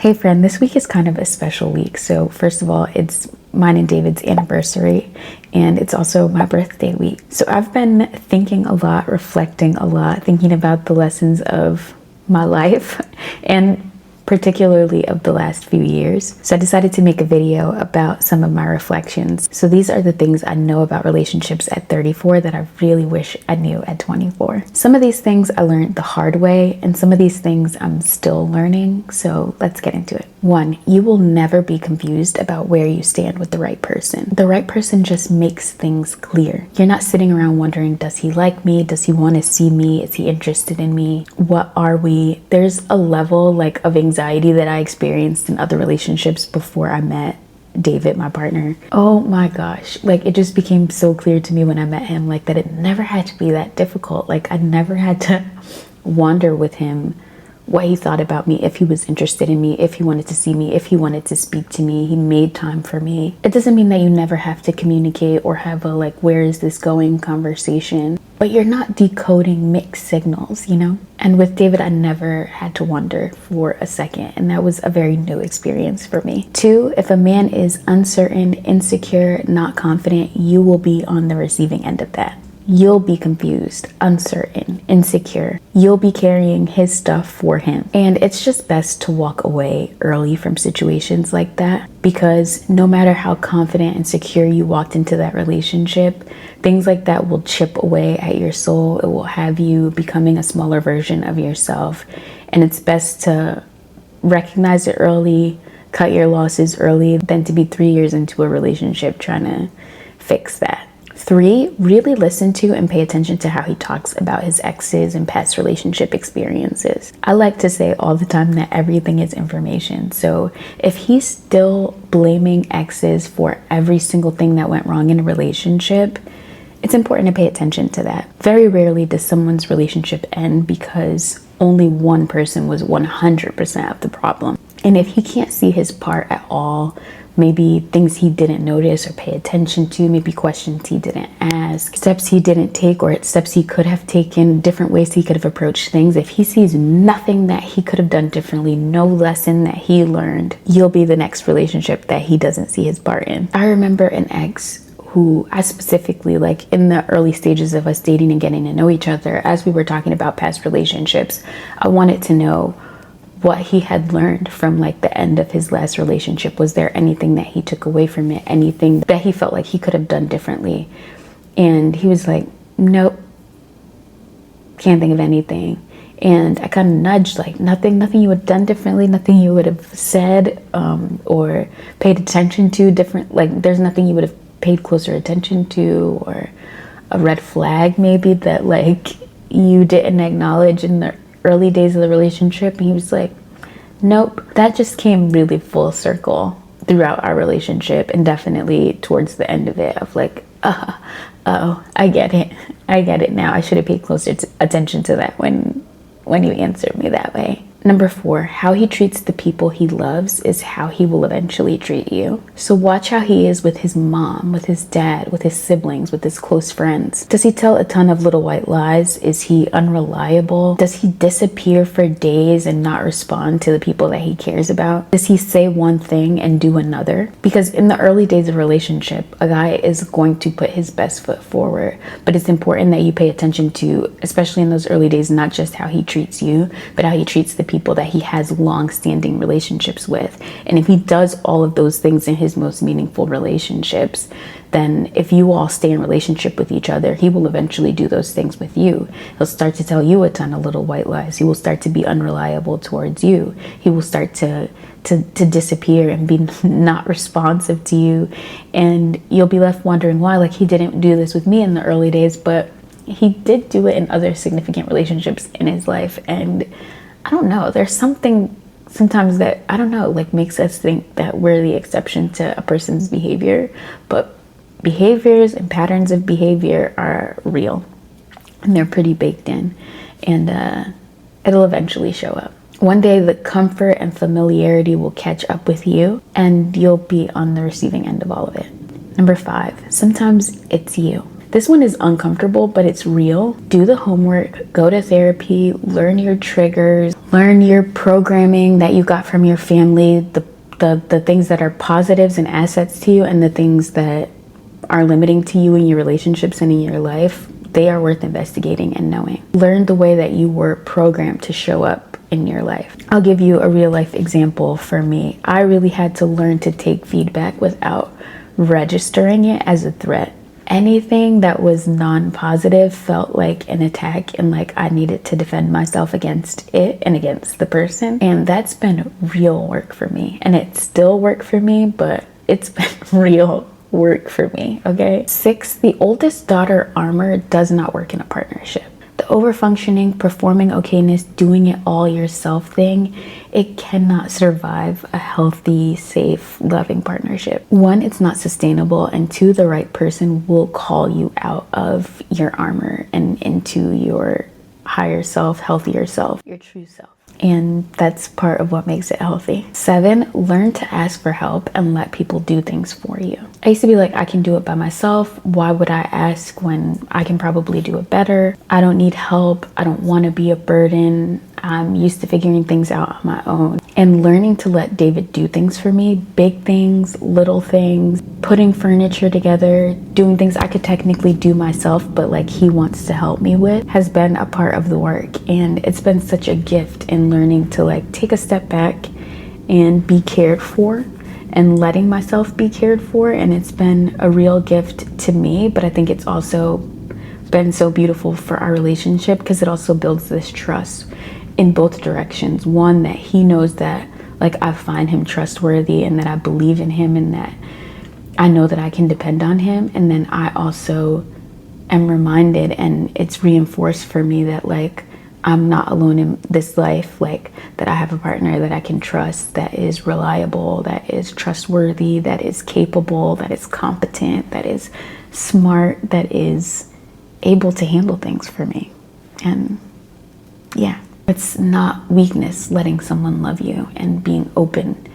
Hey friend, this week is kind of a special week. So first of all, it's mine and David's anniversary, and it's also my birthday week. So I've been thinking a lot, reflecting a lot, thinking about the lessons of my life and particularly of the last few years. So I decided to make a video about some of my reflections. So these are the things I know about relationships at 34 that I really wish I knew at 24. Some of these things I learned the hard way, and some of these things I'm still learning. So let's get into it. 1, you will never be confused about where you stand with the right person. The right person just makes things clear. You're not sitting around wondering, does he like me? Does he want to see me? Is he interested in me? What are we? There's a level of anxiety that I experienced in other relationships before I met David, my partner. Oh my gosh, it just became so clear to me when I met him, that it never had to be that difficult. I never had to wonder with him what he thought about me, if he was interested in me, if he wanted to see me, if he wanted to speak to me. He made time for me. It doesn't mean that you never have to communicate or have a where is this going conversation, but you're not decoding mixed signals, And with David, I never had to wonder for a second, and that was a very new experience for me. 2, if a man is uncertain, insecure, not confident, you will be on the receiving end of that. You'll be confused, uncertain, insecure. You'll be carrying his stuff for him. And it's just best to walk away early from situations like that, because no matter how confident and secure you walked into that relationship, things like that will chip away at your soul. It will have you becoming a smaller version of yourself. And it's best to recognize it early, cut your losses early, than to be 3 years into a relationship trying to fix that. 3, really listen to and pay attention to how he talks about his exes and past relationship experiences. I like to say all the time that everything is information. So if he's still blaming exes for every single thing that went wrong in a relationship, it's important to pay attention to that. Very rarely does someone's relationship end because only one person was 100% of the problem. And if he can't see his part at all, maybe things he didn't notice or pay attention to, maybe questions he didn't ask, steps he didn't take or steps he could have taken, different ways he could have approached things. If he sees nothing that he could have done differently, no lesson that he learned, you'll be the next relationship that he doesn't see his part in. I remember an ex who I specifically, in the early stages of us dating and getting to know each other, as we were talking about past relationships, I wanted to know what he had learned from the end of his last relationship. Was there anything that he took away from it? Anything that he felt like he could have done differently? And he was like, nope, can't think of anything. And I kind of nudged, nothing you would have done differently, nothing you would have said or paid attention to different, there's nothing you would have paid closer attention to, or a red flag maybe that you didn't acknowledge in the early days of the relationship. And he was like, nope. That just came really full circle throughout our relationship, and definitely towards the end of it, of oh, I get it now. I should have paid closer attention to that when you answered me that way. Number 4, how he treats the people he loves is how he will eventually treat you. So watch how he is with his mom, with his dad, with his siblings, with his close friends. Does he tell a ton of little white lies? Is he unreliable? Does he disappear for days and not respond to the people that he cares about? Does he say one thing and do another? Because in the early days of a relationship, a guy is going to put his best foot forward. But it's important that you pay attention to, especially in those early days, not just how he treats you, but how he treats the people that he has long-standing relationships with. And if he does all of those things in his most meaningful relationships, then if you all stay in relationship with each other, he will eventually do those things with you. He'll start to tell you a ton of little white lies. He will start to be unreliable towards you. He will start to disappear and be not responsive to you. And you'll be left wondering why, he didn't do this with me in the early days, but he did do it in other significant relationships in his life. And I don't know, there's something sometimes that, I don't know, makes us think that we're the exception to a person's behavior, but behaviors and patterns of behavior are real, and they're pretty baked in, and it'll eventually show up. One day the comfort and familiarity will catch up with you, and you'll be on the receiving end of all of it. Number 5, sometimes it's you. This one is uncomfortable, but it's real. Do the homework, go to therapy, learn your triggers, learn your programming that you got from your family, the things that are positives and assets to you, and the things that are limiting to you in your relationships and in your life. They are worth investigating and knowing. Learn the way that you were programmed to show up in your life. I'll give you a real life example for me. I really had to learn to take feedback without registering it as a threat. Anything that was non-positive felt like an attack, and like I needed to defend myself against it and against the person. And that's been real work for me. And it still work for me, but it's been real work for me, okay? 6, the oldest daughter armor does not work in a partnership. The overfunctioning, performing okayness, doing it all yourself thing, it cannot survive a healthy, safe, loving partnership. 1, it's not sustainable, and 2, the right person will call you out of your armor and into your higher self, healthier self, your true self. And that's part of what makes it healthy. 7, learn to ask for help and let people do things for you. I used to be like, I can do it by myself. Why would I ask when I can probably do it better? I don't need help. I don't want to be a burden. I'm used to figuring things out on my own. And learning to let David do things for me, big things, little things, putting furniture together, doing things I could technically do myself, but like he wants to help me with, has been a part of the work. And it's been such a gift in learning to like take a step back and be cared for and letting myself be cared for. And it's been a real gift to me, but I think it's also been so beautiful for our relationship because it also builds this trust in both directions. 1, that he knows that like I find him trustworthy and that I believe in him and that I know that I can depend on him. And then I also am reminded, and it's reinforced for me, that like I'm not alone in this life, like that I have a partner that I can trust, that is reliable, that is trustworthy, that is capable, that is competent, that is smart, that is able to handle things for me. And yeah, it's not weakness letting someone love you and being open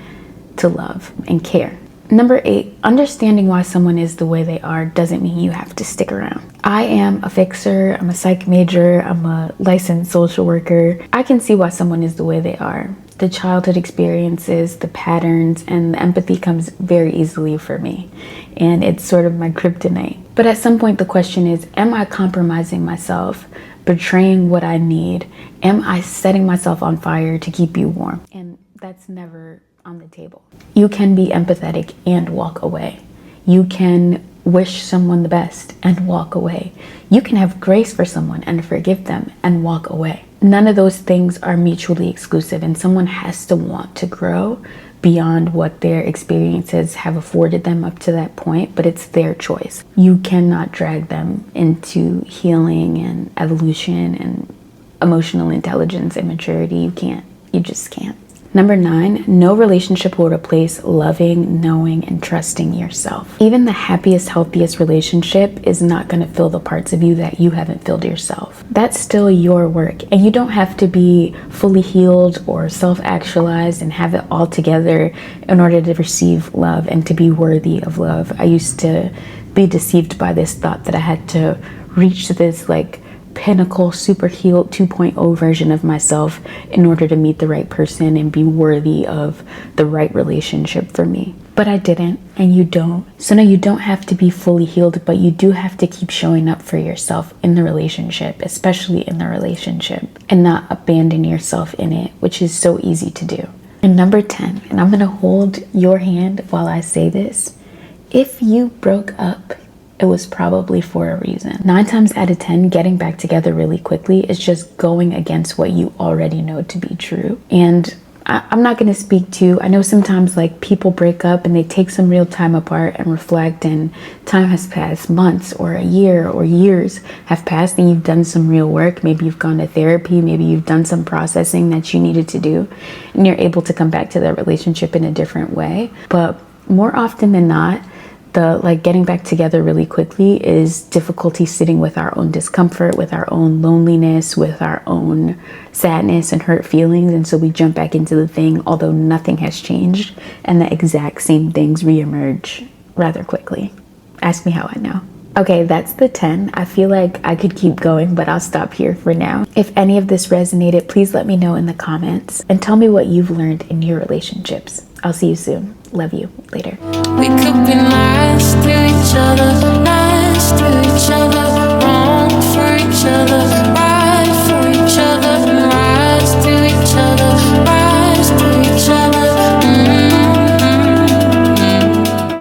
to love and care. Number 8, understanding why someone is the way they are doesn't mean you have to stick around. I am a fixer, I'm a psych major, I'm a licensed social worker. I can see why someone is the way they are. The childhood experiences, the patterns, and the empathy comes very easily for me. And it's sort of my kryptonite. But at some point the question is, am I compromising myself, betraying what I need? Am I setting myself on fire to keep you warm? And that's never on the table. You can be empathetic and walk away. You can wish someone the best and walk away. You can have grace for someone and forgive them and walk away. None of those things are mutually exclusive, and someone has to want to grow beyond what their experiences have afforded them up to that point, but it's their choice. You cannot drag them into healing and evolution and emotional intelligence and maturity. You can't. You just can't. Number 9, no relationship will replace loving, knowing, and trusting yourself. Even the happiest, healthiest relationship is not going to fill the parts of you that you haven't filled yourself. That's still your work, and you don't have to be fully healed or self-actualized and have it all together in order to receive love and to be worthy of love. I used to be deceived by this thought that I had to reach this like pinnacle, super healed 2.0 version of myself in order to meet the right person and be worthy of the right relationship for me. But I didn't, and you don't. So no, you don't have to be fully healed, but you do have to keep showing up for yourself in the relationship, especially in the relationship, and not abandon yourself in it, which is so easy to do. And number 10, and I'm gonna hold your hand while I say this, if you broke up, it was probably for a reason. 9 times out of 10, getting back together really quickly is just going against what you already know to be true. And I'm not going to speak to, I know sometimes like people break up and they take some real time apart and reflect, and time has passed, months or a year or years have passed, and you've done some real work. Maybe you've gone to therapy, maybe you've done some processing that you needed to do, and you're able to come back to that relationship in a different way. But more often than not, the like getting back together really quickly is difficulty sitting with our own discomfort, with our own loneliness, with our own sadness and hurt feelings. And so we jump back into the thing, although nothing has changed, and the exact same things reemerge rather quickly. Ask me how I know. Okay, that's the 10. I feel like I could keep going, but I'll stop here for now. If any of this resonated, please let me know in the comments and tell me what you've learned in your relationships. I'll see you soon. Love you. Later. We could be nice.